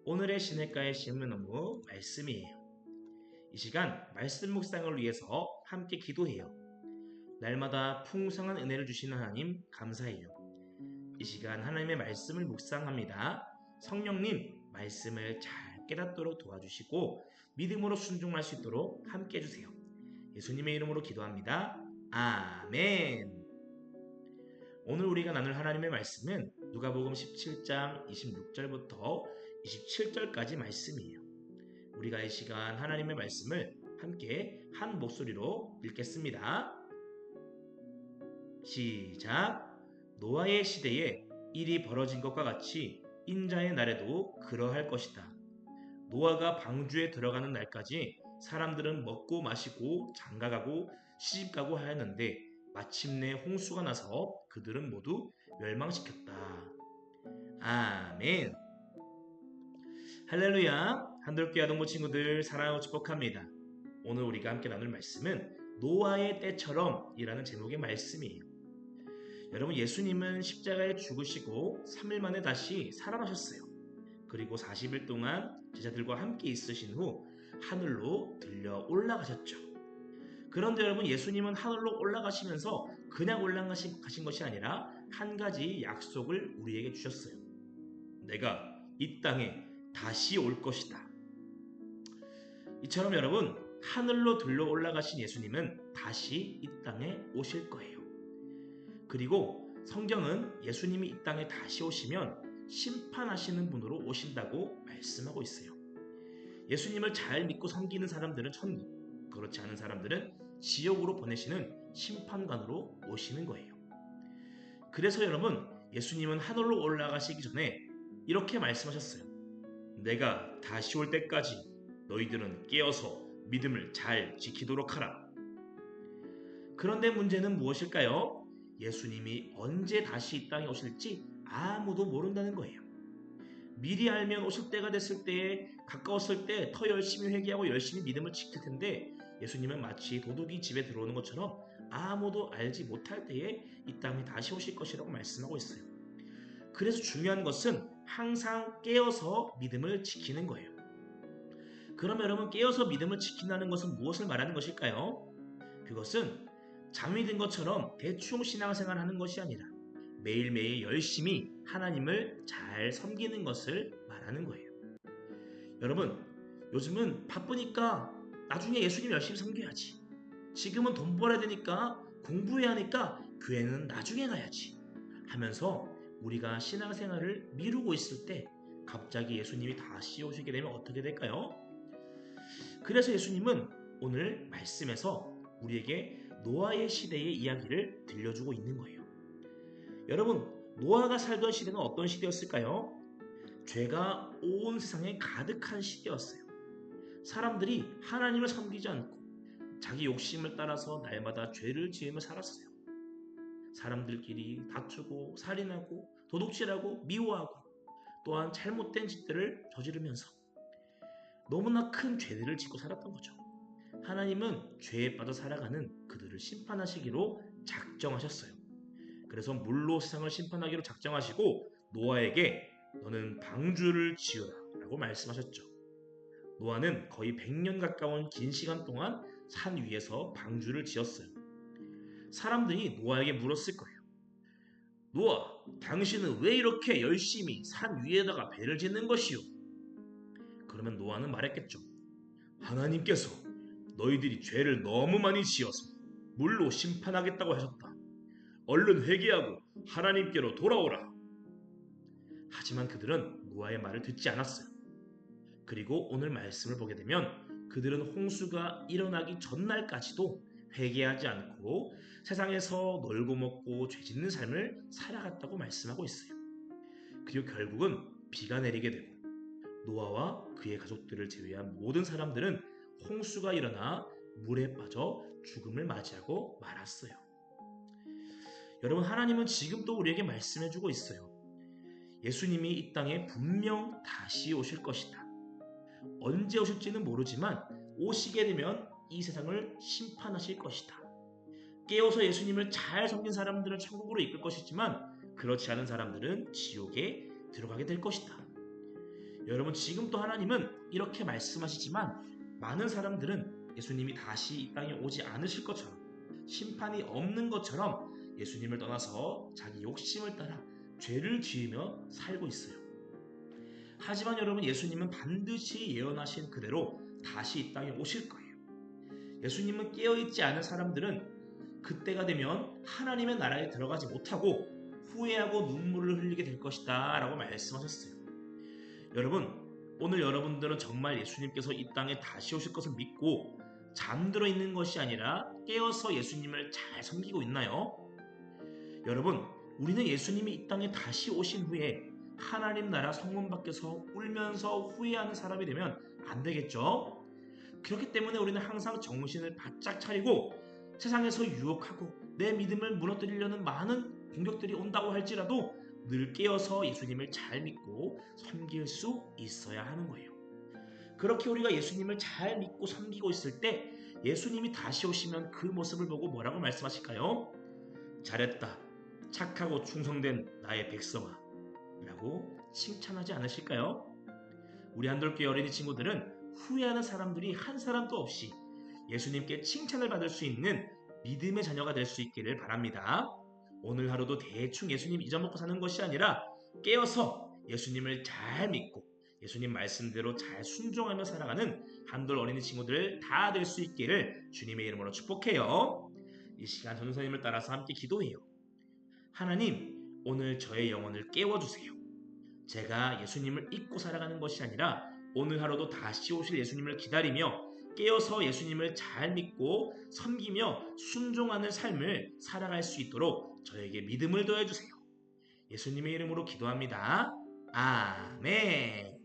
오늘의 시냇가의 시문나무 말씀이에요. 이 시간 말씀 묵상을 위해서 함께 기도해요. 날마다 풍성한 은혜를 주시는 하나님 감사해요. 이 시간 하나님의 말씀을 묵상합니다. 성령님 말씀을 잘 깨닫도록 도와주시고 믿음으로 순종할 수 있도록 함께 해주세요. 예수님의 이름으로 기도합니다. 아멘. 오늘 우리가 나눌 하나님의 말씀은 누가복음 17장 26절부터 27절까지 말씀이에요. 우리가 이 시간 하나님의 말씀을 함께 한 목소리로 읽겠습니다. 시작. 노아의 시대에 일이 벌어진 것과 같이 인자의 날에도 그러할 것이다. 노아가 방주에 들어가는 날까지 사람들은 먹고 마시고 장가가고 시집가고 하였는데 마침내 홍수가 나서 그들은 모두 멸망시켰다. 아멘. 할렐루야. 한돌교회 아동부 친구들 사랑하고 축복합니다. 오늘 우리가 함께 나눌 말씀은 노아의 때처럼 이라는 제목의 말씀이에요. 여러분, 예수님은 십자가에 죽으시고 3일 만에 다시 살아나셨어요. 그리고 40일 동안 제자들과 함께 있으신 후 하늘로 들려 올라가셨죠. 그런데 여러분, 예수님은 하늘로 올라가시면서 그냥 올라가신 것이 아니라 한 가지 약속을 우리에게 주셨어요. 내가 이 땅에 다시 올 것이다. 이처럼 여러분, 하늘로 들려 올라가신 예수님은 다시 이 땅에 오실 거예요. 그리고 성경은 예수님이 이 땅에 다시 오시면 심판하시는 분으로 오신다고 말씀하고 있어요. 예수님을 잘 믿고 섬기는 사람들은 천국, 그렇지 않은 사람들은 지옥으로 보내시는 심판관으로 오시는 거예요. 그래서 여러분, 예수님은 하늘로 올라가시기 전에 이렇게 말씀하셨어요. 내가 다시 올 때까지 너희들은 깨어서 믿음을 잘 지키도록 하라. 그런데 문제는 무엇일까요? 예수님이 언제 다시 이 땅에 오실지 아무도 모른다는 거예요. 미리 알면 오실 때가 됐을 때에 가까웠을 때 더 열심히 회개하고 열심히 믿음을 지킬 텐데 예수님은 마치 도둑이 집에 들어오는 것처럼 아무도 알지 못할 때에 이 땅에 다시 오실 것이라고 말씀하고 있어요. 그래서 중요한 것은 항상 깨어서 믿음을 지키는 거예요. 그럼 여러분, 깨어서 믿음을 지킨다는 것은 무엇을 말하는 것일까요? 그것은 잠이 든 것처럼 대충 신앙생활을 하는 것이 아니라 매일매일 열심히 하나님을 잘 섬기는 것을 말하는 거예요. 여러분, 요즘은 바쁘니까 나중에 예수님 열심히 섬겨야지. 지금은 돈 벌어야 되니까 공부해야 하니까 교회는 나중에 가야지 하면서 우리가 신앙생활을 미루고 있을 때 갑자기 예수님이 다시 오시게 되면 어떻게 될까요? 그래서 예수님은 오늘 말씀에서 우리에게 노아의 시대의 이야기를 들려주고 있는 거예요. 여러분, 노아가 살던 시대는 어떤 시대였을까요? 죄가 온 세상에 가득한 시대였어요. 사람들이 하나님을 섬기지 않고 자기 욕심을 따라서 날마다 죄를 지으며 살았어요. 사람들끼리 다투고 살인하고 도둑질하고 미워하고 또한 잘못된 짓들을 저지르면서 너무나 큰 죄들을 짓고 살았던 거죠. 하나님은 죄에 빠져 살아가는 그들을 심판하시기로 작정하셨어요. 그래서 물로 세상을 심판하기로 작정하시고 노아에게 너는 방주를 지으라 라고 말씀하셨죠. 노아는 거의 100년 가까운 긴 시간 동안 산 위에서 방주를 지었어요. 사람들이 노아에게 물었을 거예요. 노아, 당신은 왜 이렇게 열심히 산 위에다가 배를 짓는 것이오? 그러면 노아는 말했겠죠. 하나님께서 너희들이 죄를 너무 많이 지어서 물로 심판하겠다고 하셨다. 얼른 회개하고 하나님께로 돌아오라. 하지만 그들은 노아의 말을 듣지 않았어요. 그리고 오늘 말씀을 보게 되면 그들은 홍수가 일어나기 전날까지도 회개하지 않고 세상에서 놀고 먹고 죄 짓는 삶을 살아갔다고 말씀하고 있어요. 그리고 결국은 비가 내리게 되고 노아와 그의 가족들을 제외한 모든 사람들은 홍수가 일어나 물에 빠져 죽음을 맞이하고 말았어요. 여러분, 하나님은 지금도 우리에게 말씀해주고 있어요. 예수님이 이 땅에 분명 다시 오실 것이다. 언제 오실지는 모르지만 오시게 되면 이 세상을 심판하실 것이다. 깨어서 예수님을 잘 섬긴 사람들은 천국으로 이끌 것이지만 그렇지 않은 사람들은 지옥에 들어가게 될 것이다. 여러분, 지금도 하나님은 이렇게 말씀하시지만 많은 사람들은 예수님이 다시 이 땅에 오지 않으실 것처럼, 심판이 없는 것처럼 예수님을 떠나서 자기 욕심을 따라 죄를 지으며 살고 있어요. 하지만 여러분, 예수님은 반드시 예언하신 그대로 다시 이 땅에 오실 거예요. 예수님은 깨어있지 않은 사람들은 그때가 되면 하나님의 나라에 들어가지 못하고 후회하고 눈물을 흘리게 될 것이다 라고 말씀하셨어요. 여러분, 오늘 여러분들은 정말 예수님께서 이 땅에 다시 오실 것을 믿고 잠들어 있는 것이 아니라 깨어서 예수님을 잘 섬기고 있나요? 여러분, 우리는 예수님이 이 땅에 다시 오신 후에 하나님 나라 성문 밖에서 울면서 후회하는 사람이 되면 안 되겠죠? 그렇기 때문에 우리는 항상 정신을 바짝 차리고 세상에서 유혹하고 내 믿음을 무너뜨리려는 많은 공격들이 온다고 할지라도 늘 깨어서 예수님을 잘 믿고 섬길 수 있어야 하는 거예요. 그렇게 우리가 예수님을 잘 믿고 섬기고 있을 때 예수님이 다시 오시면 그 모습을 보고 뭐라고 말씀하실까요? 잘했다, 착하고 충성된 나의 백성아 라고 칭찬하지 않으실까요? 우리 한돌교회 어린이 친구들은 후회하는 사람들이 한 사람도 없이 예수님께 칭찬을 받을 수 있는 믿음의 자녀가 될 수 있기를 바랍니다. 오늘 하루도 대충 예수님 잊어먹고 사는 것이 아니라 깨어서 예수님을 잘 믿고 예수님 말씀대로 잘 순종하며 살아가는 한돌 어린이 친구들 다 될 수 있기를 주님의 이름으로 축복해요. 이 시간 전도사님을 따라서 함께 기도해요. 하나님, 오늘 저의 영혼을 깨워주세요. 제가 예수님을 잊고 살아가는 것이 아니라 오늘 하루도 다시 오실 예수님을 기다리며 깨어서 예수님을 잘 믿고 섬기며 순종하는 삶을 살아갈 수 있도록 저에게 믿음을 더해주세요. 예수님의 이름으로 기도합니다. 아멘.